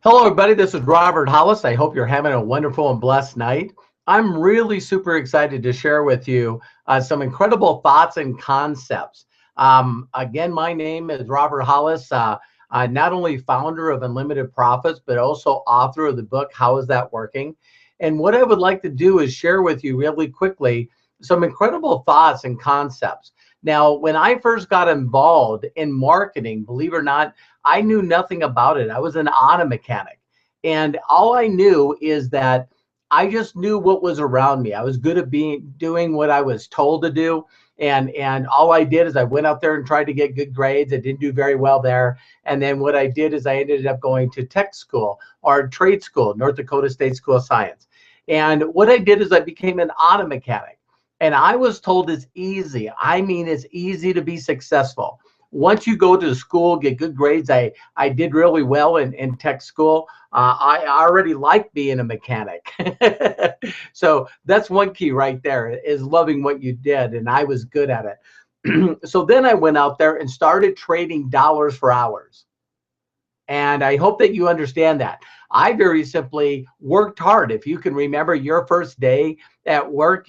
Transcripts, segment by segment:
Hello, everybody. This is Robert Hollis. I hope you're having a wonderful and blessed night. I'm really super excited to share with you some incredible thoughts and concepts. Again, my name is Robert Hollis, not only founder of Unlimited Profits, but also author of the book, How Is That Working? And what I would like to do is share with you really quickly some incredible thoughts and concepts. Now, when I first got involved in marketing, believe it or not, I knew nothing about it. I was an auto mechanic. And all I knew is that I just knew what was around me. I was good at doing what I was told to do. And all I did is I went out there and tried to get good grades. I didn't do very well there. And then what I did is I ended up going to tech school or trade school, North Dakota State School of Science. And what I did is I became an auto mechanic. And I was told it's easy. I mean, it's easy to be successful once you go to school, get good grades. I did really well in tech school. I already like being a mechanic. So that's one key right there is loving what you did. And I was good at it. So then I went out there and started trading dollars for hours. And I hope that you understand that. I very simply worked hard. If you can remember your first day at work,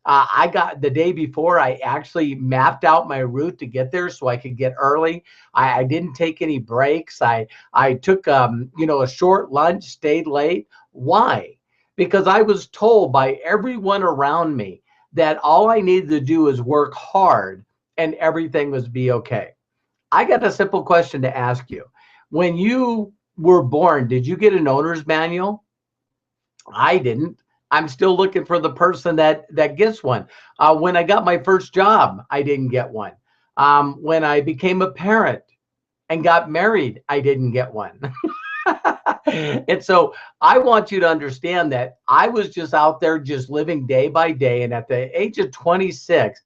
I got the day before, I actually mapped out my route to get there so I could get early. I didn't take any breaks. I took, a short lunch, stayed late. Why? Because I was told by everyone around me that all I needed to do is work hard and everything was be okay. I got a simple question to ask you. When you were born, did you get an owner's manual? I didn't. I'm still looking for the person that gets one. When I got my first job, I didn't get one. When I became a parent and got married, I didn't get one. And so I want you to understand that I was just out there just living day by day. And at the age of 26,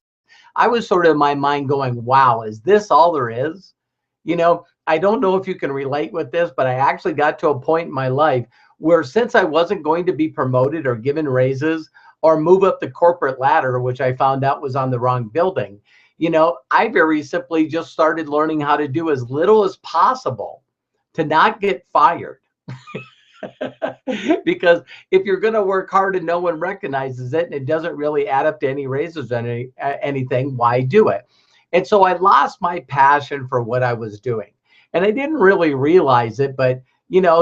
I was sort of in my mind going, wow, is this all there is? I don't know if you can relate with this, but I actually got to a point in my life where since I wasn't going to be promoted or given raises or move up the corporate ladder, which I found out was on the wrong building, I very simply just started learning how to do as little as possible to not get fired. Because if you're going to work hard and no one recognizes it and it doesn't really add up to any raises or anything, why do it? And so I lost my passion for what I was doing. And I didn't really realize it, but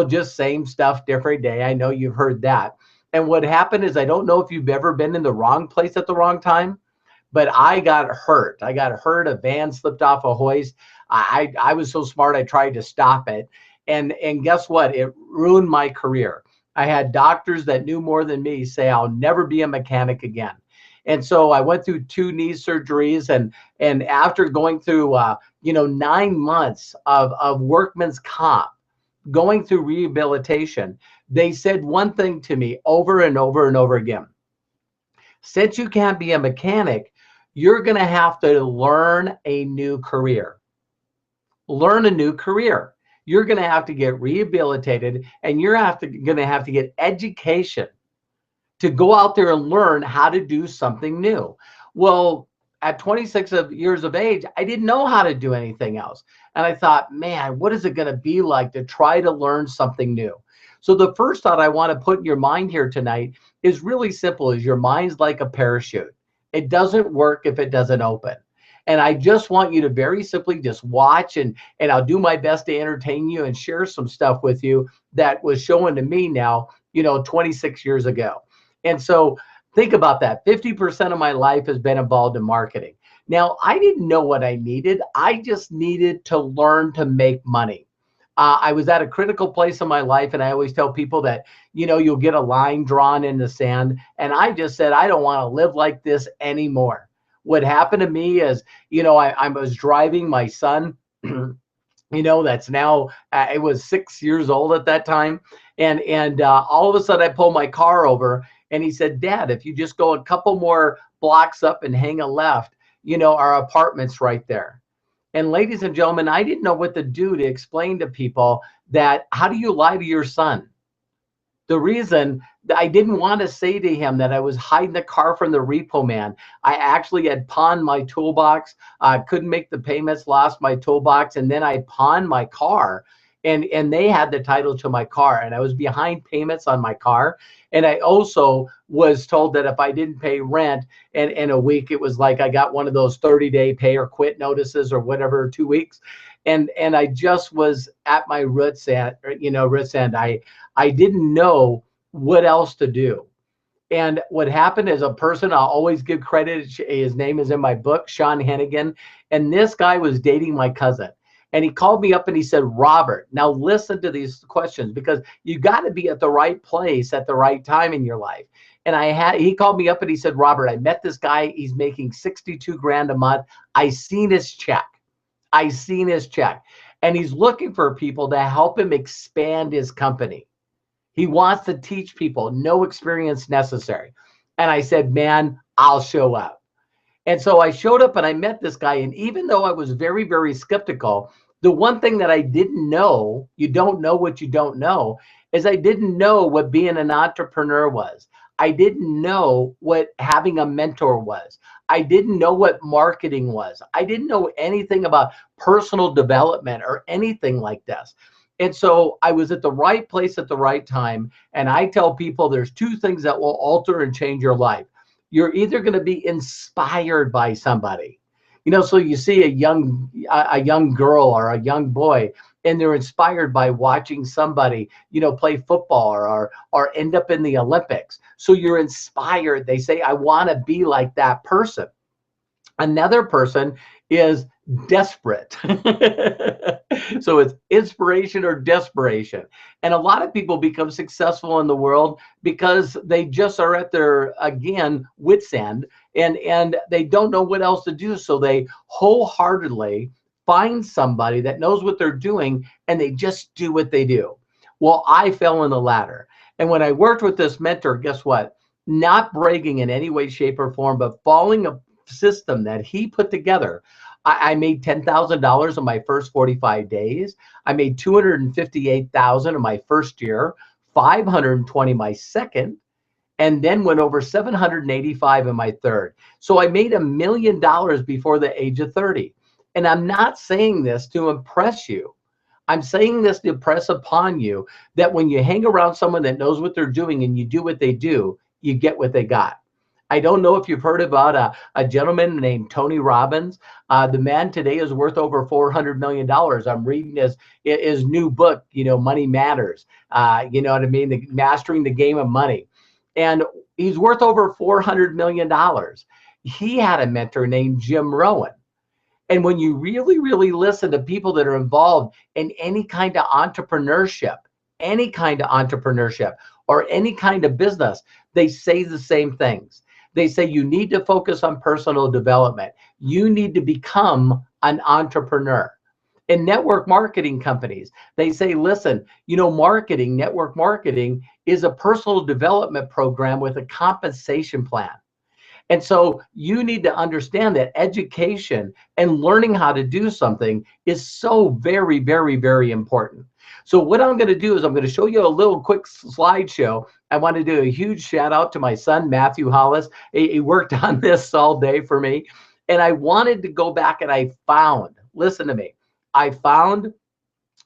just same stuff, different day. I know you've heard that. And what happened is, I don't know if you've ever been in the wrong place at the wrong time, but I got hurt. I got hurt. A van slipped off a hoist. I was so smart, I tried to stop it. And guess what? It ruined my career. I had doctors that knew more than me say I'll never be a mechanic again. And so I went through two knee surgeries, and after going through 9 months of workman's comp, going through rehabilitation, they said one thing to me over and over and over again. Since you can't be a mechanic, you're going to have to learn a new career. Learn a new career. You're going to have to get rehabilitated, and you're going to have to get education to go out there and learn how to do something new. Well, at 26 years of age, I didn't know how to do anything else. And I thought, man, what is it going to be like to try to learn something new? So the first thought I want to put in your mind here tonight is really simple, is your mind's like a parachute. It doesn't work if it doesn't open. And I just want you to very simply just watch, and I'll do my best to entertain you and share some stuff with you that was shown to me now, 26 years ago. And so think about that. 50% of my life has been involved in marketing. Now, I didn't know what I needed. I just needed to learn to make money. I was at a critical place in my life, and I always tell people that, you'll get a line drawn in the sand. And I just said, I don't want to live like this anymore. What happened to me is, I was driving my son, that's now, it was 6 years old at that time. And all of a sudden I pulled my car over, and he said, Dad, if you just go a couple more blocks up and hang a left, our apartment's right there. And ladies and gentlemen, I didn't know what to do to explain to people that, how do you lie to your son? The reason that I didn't want to say to him that I was hiding the car from the repo man. I actually had pawned my toolbox. I couldn't make the payments, lost my toolbox, and then I pawned my car. and they had the title to my car, and I was behind payments on my car. And I also was told that if I didn't pay rent in a week, it was like I got one of those 30-day pay or quit notices or whatever, 2 weeks. And I just was at my roots end. I didn't know what else to do. And what happened is, a person I'll always give credit, his name is in my book, Sean Hennigan. And this guy was dating my cousin. And he called me up and he said, Robert, now listen to these questions, because you got to be at the right place at the right time in your life. And he called me up and he said, Robert, I met this guy. He's making 62 grand a month. I seen his check. And he's looking for people to help him expand his company. He wants to teach people, no experience necessary. And I said, man, I'll show up. And so I showed up and I met this guy. And even though I was very, very skeptical, the one thing that I didn't know, you don't know what you don't know, is I didn't know what being an entrepreneur was. I didn't know what having a mentor was. I didn't know what marketing was. I didn't know anything about personal development or anything like this. And so I was at the right place at the right time. And I tell people there's two things that will alter and change your life. You're either going to be inspired by somebody, so you see a young girl or a young boy, and they're inspired by watching somebody, play football or end up in the Olympics. So you're inspired. They say, I want to be like that person. Another person is desperate. So it's inspiration or desperation. And a lot of people become successful in the world because they just are at their, again, wit's end, and they don't know what else to do. So they wholeheartedly find somebody that knows what they're doing, and they just do what they do. Well, I fell in the latter. And when I worked with this mentor, guess what? Not bragging in any way, shape, or form, but following a system that he put together, I made $10,000 in my first 45 days. I made $258,000 in my first year, $520 my second, and then went over $785 in my third. So I made $1 million before the age of 30. And I'm not saying this to impress you. I'm saying this to impress upon you that when you hang around someone that knows what they're doing and you do what they do, you get what they got. I don't know if you've heard about a gentleman named Tony Robbins. The man today is worth over $400 million. I'm reading his new book, Money Matters. You know what I mean? Mastering the Game of Money. And he's worth over $400 million. He had a mentor named Jim Rohn. And when you really, really listen to people that are involved in any kind of entrepreneurship or any kind of business, they say the same things. They say you need to focus on personal development. You need to become an entrepreneur. In network marketing companies, they say, listen, network marketing is a personal development program with a compensation plan. And so you need to understand that education and learning how to do something is so very, very, very important. So what I'm going to do is I'm going to show you a little quick slideshow. I want to do a huge shout out to my son, Matthew Hollis. He worked on this all day for me. And I wanted to go back and listen to me, I found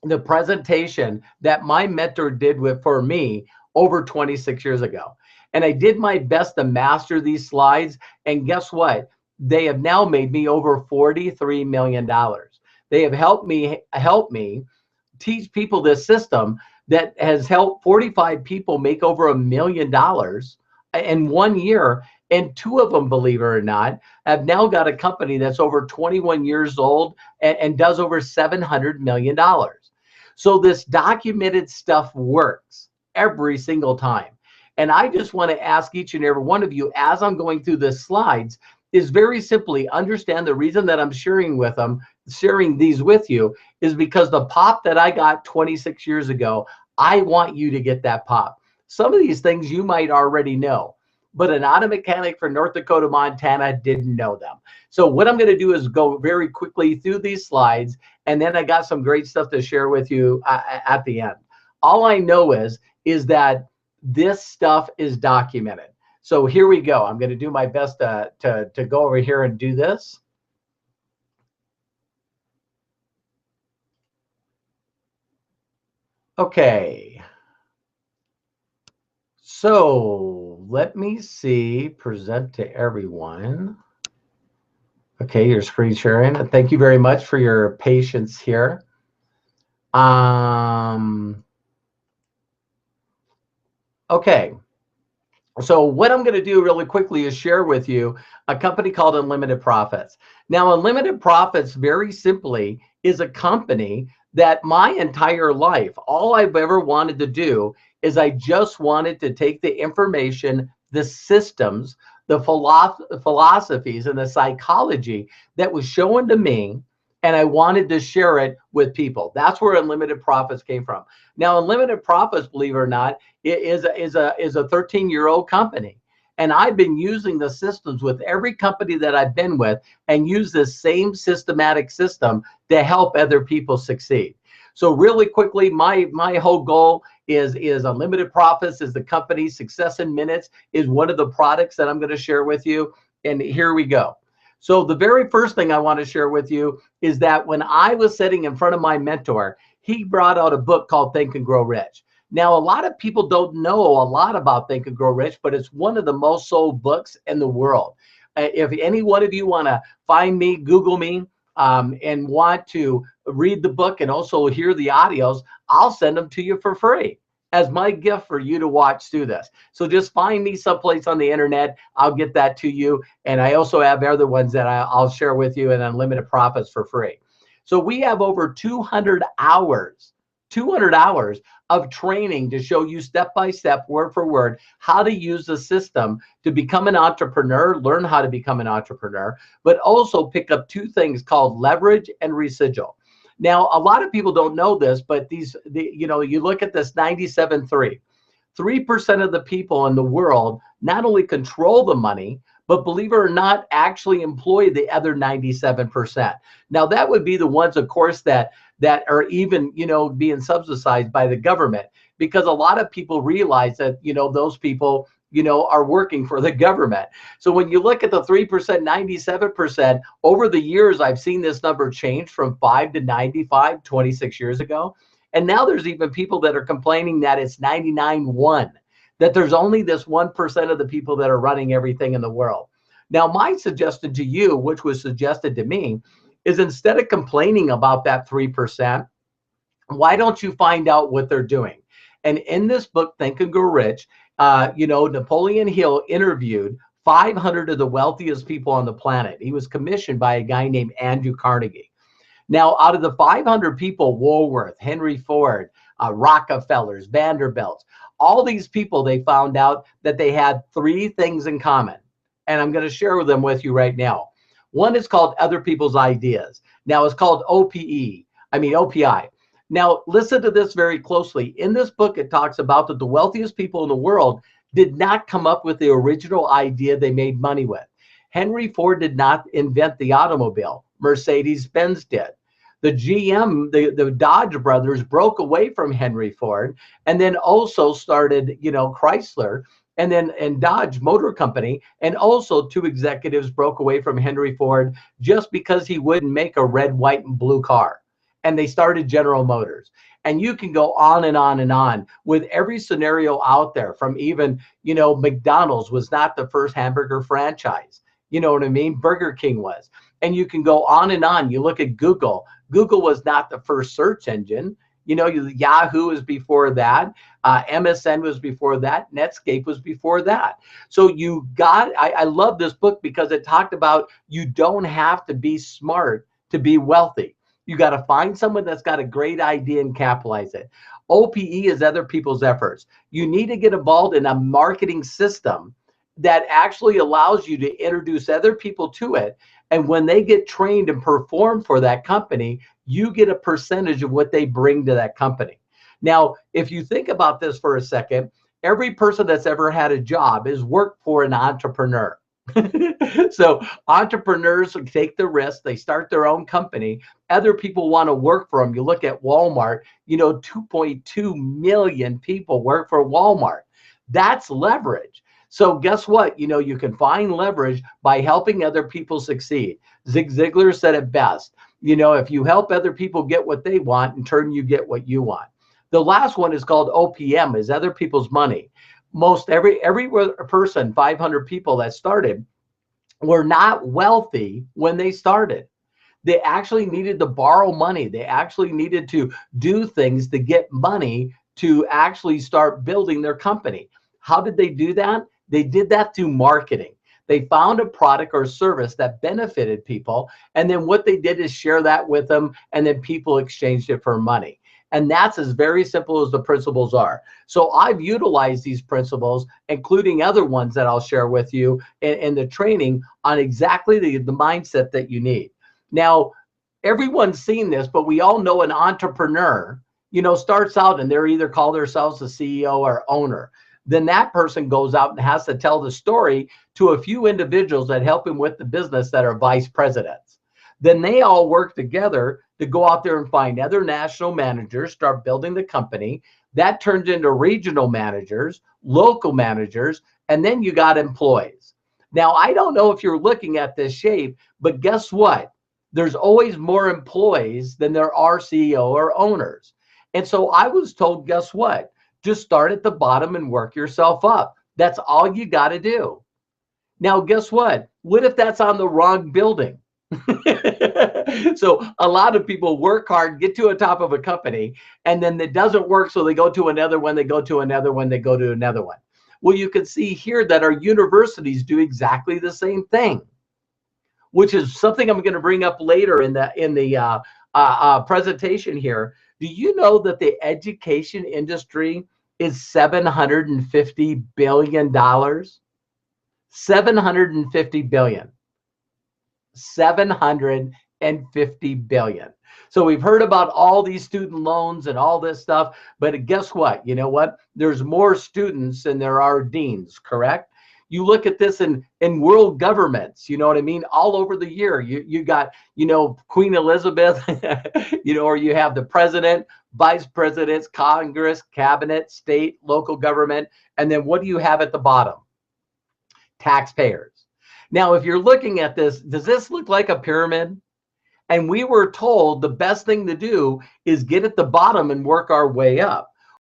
the presentation that my mentor did for me over 26 years ago. And I did my best to master these slides. And guess what? They have now made me over $43 million. They have helped me teach people this system that has helped 45 people make over $1 million in 1 year. And 2 of them, believe it or not, have now got a company that's over 21 years old and does over $700 million. So this documented stuff works every single time. And I just want to ask each and every one of you, as I'm going through the slides, is very simply understand the reason that I'm sharing these with you is because the pop that I got 26 years ago, I want you to get that pop. Some of these things you might already know, but an auto mechanic from North Dakota, Montana didn't know them. So what I'm going to do is go very quickly through these slides, and then I got some great stuff to share with you at the end. All I know is that this stuff is documented. So here we go. I'm going to do my best to go over here and do this. Okay. So let me see, present to everyone. Okay, your screen sharing. Thank you very much for your patience here. Okay. So what I'm going to do really quickly is share with you a company called Unlimited Profits. Now, Unlimited Profits, very simply, is a company that my entire life, all I've ever wanted to do is I just wanted to take the information, the systems, the philosophies, and the psychology that was shown to me, and I wanted to share it with people. That's where Unlimited Profits came from. Now, Unlimited Profits, believe it or not, is a 13-year-old company. And I've been using the systems with every company that I've been with and use this same systematic system to help other people succeed. So really quickly, my whole goal is Unlimited Profits is the company. Success in Minutes is one of the products that I'm going to share with you. And here we go. So the very first thing I want to share with you is that when I was sitting in front of my mentor, he brought out a book called Think and Grow Rich. Now, a lot of people don't know a lot about Think and Grow Rich, but it's one of the most sold books in the world. If any one of you want to find me, Google me, and want to read the book and also hear the audios, I'll send them to you for free as my gift for you to watch through this. So just find me someplace on the internet. I'll get that to you. And I also have other ones that I'll share with you in Unlimited Profits for free. So we have over 200 hours of training to show you step by step, word for word, how to use the system to become an entrepreneur, learn how to become an entrepreneur, but also pick up two things called leverage and residual. Now, a lot of people don't know this, but you look at this 97.3. 3% of the people in the world not only control the money, but believe it or not, actually employ the other 97%. Now, that would be the ones, of course, that are even, being subsidized by the government, because a lot of people realize that, those people, are working for the government. So when you look at the 3%, 97%, over the years, I've seen this number change from 5 to 95, 26 years ago. And now there's even people that are complaining that it's 99.1, that there's only this 1% of the people that are running everything in the world. Now, my suggestion to you, which was suggested to me, is instead of complaining about that 3%, why don't you find out what they're doing? And in this book, Think and Grow Rich, Napoleon Hill interviewed 500 of the wealthiest people on the planet. He was commissioned by a guy named Andrew Carnegie. Now, out of the 500 people, Woolworth, Henry Ford, Rockefellers, Vanderbilts, all these people, they found out that they had three things in common. And I'm going to share them with you right now. One is called Other People's Ideas. Now, it's called OPI. Now, listen to this very closely. In this book, it talks about that the wealthiest people in the world did not come up with the original idea they made money with. Henry Ford did not invent the automobile. Mercedes-Benz did. The GM, the Dodge brothers broke away from Henry Ford and then also started, Chrysler and Dodge Motor Company. And also two executives broke away from Henry Ford just because he wouldn't make a red, white, and blue car. And they started General Motors. And you can go on and on and on with every scenario out there, from even, McDonald's was not the first hamburger franchise. You know what I mean? Burger King was. And you can go on and on. You look at Google. Google was not the first search engine. Yahoo was before that. MSN was before that. Netscape was before that. So I love this book because it talked about you don't have to be smart to be wealthy. You got to find someone that's got a great idea and capitalize it. OPE is other people's efforts. You need to get involved in a marketing system that actually allows you to introduce other people to it. And when they get trained and perform for that company, you get a percentage of what they bring to that company. Now, if you think about this for a second, every person that's ever had a job has worked for an entrepreneur. So entrepreneurs take the risk. They start their own company. Other people want to work for them. You look at Walmart, 2.2 million people work for Walmart. That's leverage. So guess what? You can find leverage by helping other people succeed. Zig Ziglar said it best. If you help other people get what they want, in turn, you get what you want. The last one is called OPM, is other people's money. Most every person, 500 people that started, were not wealthy when they started. They actually needed to borrow money. They actually needed to do things to get money to actually start building their company. How did they do that? They did that through marketing. They found a product or service that benefited people, and then what they did is share that with them, and then people exchanged it for money. And that's as very simple as the principles are. So I've utilized these principles, including other ones that I'll share with you in the training, on exactly the mindset that you need. Now, everyone's seen this, but we all know an entrepreneur, starts out and they're either call themselves a CEO or owner. Then that person goes out and has to tell the story to a few individuals that help him with the business that are vice presidents. Then they all work together to go out there and find other national managers, start building the company. That turns into regional managers, local managers, and then you got employees. Now, I don't know if you're looking at this shape, but guess what? There's always more employees than there are CEO or owners. And so I was told, guess what? Just start at the bottom and work yourself up. That's all you got to do. Now, guess what? What if that's on the wrong building? So a lot of people work hard, get to the top of a company, and then it doesn't work. So they go to another one, they go to another one, they go to another one. Well, you can see here that our universities do exactly the same thing, which is something I'm going to bring up later in the presentation here. Do you know that the education industry is $750 billion? $750 billion. $750 billion. So we've heard about all these student loans and all this stuff, but guess what? You know what? There's more students than there are deans, correct? You look at this in world governments, you know what I mean? All over the year, you got, Queen Elizabeth, or you have the president, vice presidents, Congress, cabinet, state, local government. And then what do you have at the bottom? Taxpayers. Now, if you're looking at this, does this look like a pyramid? And we were told the best thing to do is get at the bottom and work our way up.